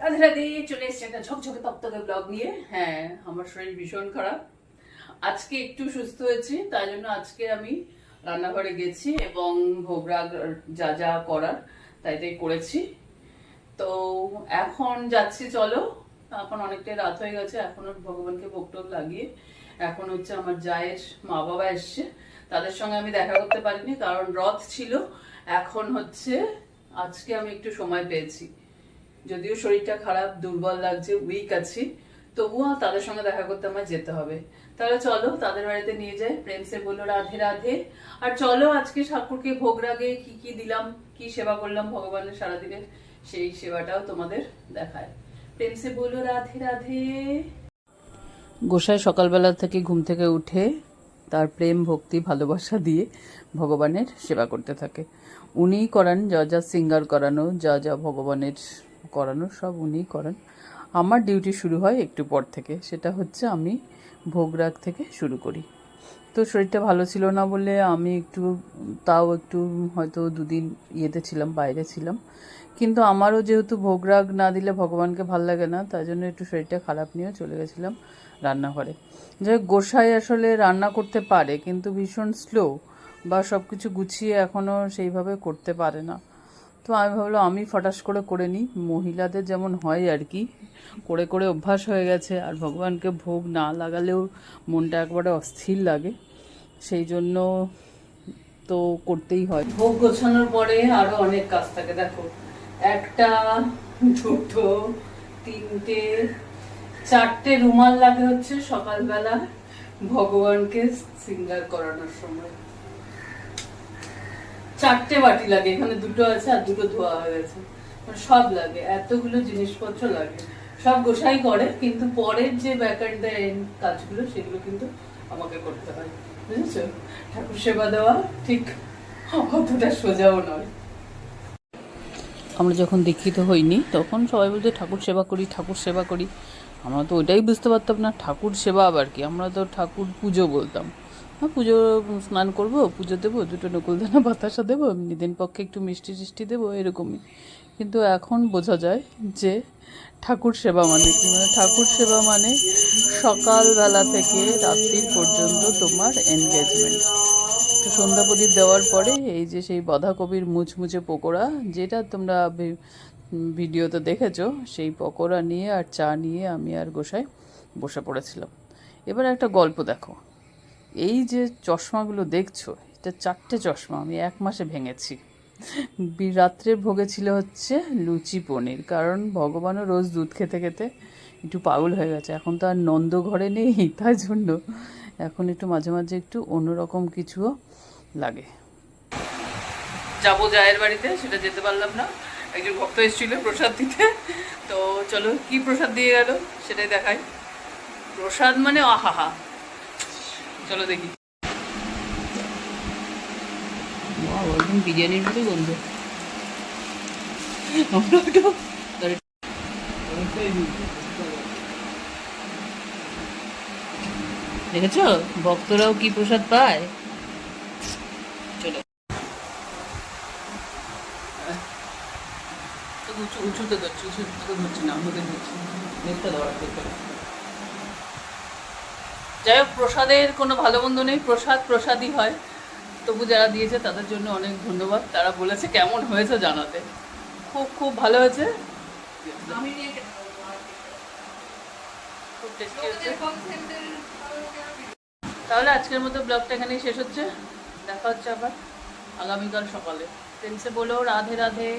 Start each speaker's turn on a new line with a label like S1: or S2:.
S1: রাধে রাধে, চলে এসছে একটা ঝকঝকে তকতকে ব্লগ নিয়ে। হ্যাঁ, আমার শরীর ভীষণ খারাপ। আজকে একটু সুস্থ হয়েছি, তাই জন্য আজকে আমি রান্নাঘরে গেছি এবং ভোগরাগ যা যা করার তাই তাই করেছি। তো এখন যাচ্ছি, চলো। এখন অনেকটাই রাত হয়ে গেছে, এখন ভগবানকে ভোগ টোগ লাগিয়ে এখন হচ্ছে আমার জায়ের মা বাবা এসছে, তাদের সঙ্গে আমি দেখা করতে পারিনি কারণ রথ ছিল। এখন হচ্ছে আজকে আমি একটু সময় পেয়েছি, যদিও শরীরটা খারাপ, দুর্বল লাগছে, উইক আছি, তবুও তাদের সঙ্গে দেখা করতে আমার যেতে হবে। তাহলে চলো তাদের বাড়িতে নিয়ে যাই, প্রেম সে বললো রাধে রাধে। আর চলো আজকে ঠাকুরকে ভোগ রাগে কি কি দিলাম, কি সেবা করলাম ভগবানের সারাদিনের, সেই সেবাটাও তোমাদের দেখায়। প্রেম সে বললো রাধে রাধে। গোসাই সকালবেলা থেকে ঘুম থেকে উঠে তার প্রেম ভক্তি ভালোবাসা দিয়ে ভগবানের সেবা করতে থাকে। উনিই করান যা যা সিঙ্গার করানো, যা যা ভগবানের করানো সব উনিই করেন। আমার ডিউটি শুরু হয় একটু পর থেকে, সেটা হচ্ছে আমি ভোগ রাগ থেকে শুরু করি। তো শরীরটা ভালো ছিল না বলে আমি একটু হয়তো দুদিন ইয়েতে ছিলাম, বাইরে ছিলাম। কিন্তু আমারও যেহেতু ভোগ রাগ না দিলে ভগবানকে ভাল লাগে না, তাই জন্য একটু শরীরটা খারাপ নিয়ে চলে গেছিলাম রান্নাঘরে। যে গোসাই আসলে রান্না করতে পারে কিন্তু ভীষণ স্লো, বা সব কিছু গুছিয়ে এখনও সেইভাবে করতে পারে না। তো আমি ভাবলাম আমি ফটাস করে করে নিই, মহিলাদের যেমন হয় আর কি, করে করে অভ্যাস হয়ে গেছে। আর ভগবানকে ভোগ না লাগালেও মনটা একবারে অস্থির লাগে, সেই জন্য তো করতেই হয়। ভোগ গোছানোর পরে আরো অনেক কাজ থাকে, দেখো, একটা, দুটো, তিনটে, চারটে রুমাল লাগে হচ্ছে সকালবেলা ভগবানকে সিঙ্গার করানোর সময়। চারটে বাটি লাগে, এখানে দুটো আছে আর দুটো ধোয়া হয়ে গেছে, সব লাগে, এতগুলো জিনিসপত্র লাগে। সব গোসাই করে, কিন্তু পরের যে ব্যাক এন্ড দ্য এন্ড কাজগুলো সেগুলো কিন্তু আমাকে করতে হয়, বুঝেছো? ঠাকুর সেবা দেওয়া ঠিক অতটা সোজাও নয়। আমরা যখন দীক্ষিত হইনি তখন সবাই বলতে ঠাকুর সেবা করি, ঠাকুর সেবা করি। আমরা তো ওইটাই বুঝতে পারতাম না ঠাকুর সেবা আবার কি, আমরা তো ঠাকুর পুজো বলতাম। হ্যাঁ, পুজো, স্নান করব, পুজো দেবো, দুটো নকুলদানা বাতাসা দেবো, নিদেন পক্ষে একটু মিষ্টি টিষ্টি দেবো, এরকমই। কিন্তু এখন বোঝা যায় যে ঠাকুর সেবা মানে কি, মানে ঠাকুর সেবা মানে সকালবেলা থেকে রাত্রির পর্যন্ত তোমার এনগেজমেন্ট। তো সন্ধ্যা প্রদীপ দেওয়ার পরে এই যে সেই বাঁধাকপির মুচমুচে পকোড়া, যেটা তোমরা ভিডিওতে দেখেছো, সেই পকোড়া নিয়ে আর চা নিয়ে আমি আর গোসাই বসে পড়েছিলাম। এবার একটা গল্প দেখো, এই যে চশমাগুলো দেখছো, এটা 4টে চশমা আমি 1 মাসে ভেঙেছি। রাত্রের ভোগে ছিল হচ্ছে লুচি পনির, কারণ ভগবানও রোজ দুধ খেতে খেতে একটু পাগল হয়ে গেছে। এখন তো আর নন্দ ঘরে নেই, তাই জন্য এখন একটু মাঝে মাঝে একটু অন্যরকম কিছুও লাগে। যাবো জায়ের বাড়িতে, সেটা যেতে পারলাম না, একজন ভক্ত এসেছিল প্রসাদ দিতে। তো চলো কি প্রসাদ দিয়ে গেল সেটাই দেখাই। প্রসাদ মানে আহাহা, চলো দেখি। একদম বিরিয়ানির মতো গন্ধ। দেখেছো ভক্তরাও কি প্রসাদ পায়। চলো উঁচুতে ধরছি, উঁচুতে ধরছি না, আমাদের ধরছি, নেটটা ধরা দেখতে। যাই হোক, প্রসাদের কোনো ভালো মন্দ নেই, প্রসাদ প্রসাদই হয়। তবু যারা দিয়েছে তাদের জন্য অনেক ধন্যবাদ। তারা বলেছে কেমন হয়েছে জানাতে, খুব খুব ভালো হয়েছে, খুব টেস্টি হচ্ছে। তাহলে আজকের মতো ব্লগটা এখানেই শেষ হচ্ছে, দেখা হচ্ছে আবার আগামীকাল সকালে। প্রেমসে বলো রাধে রাধে।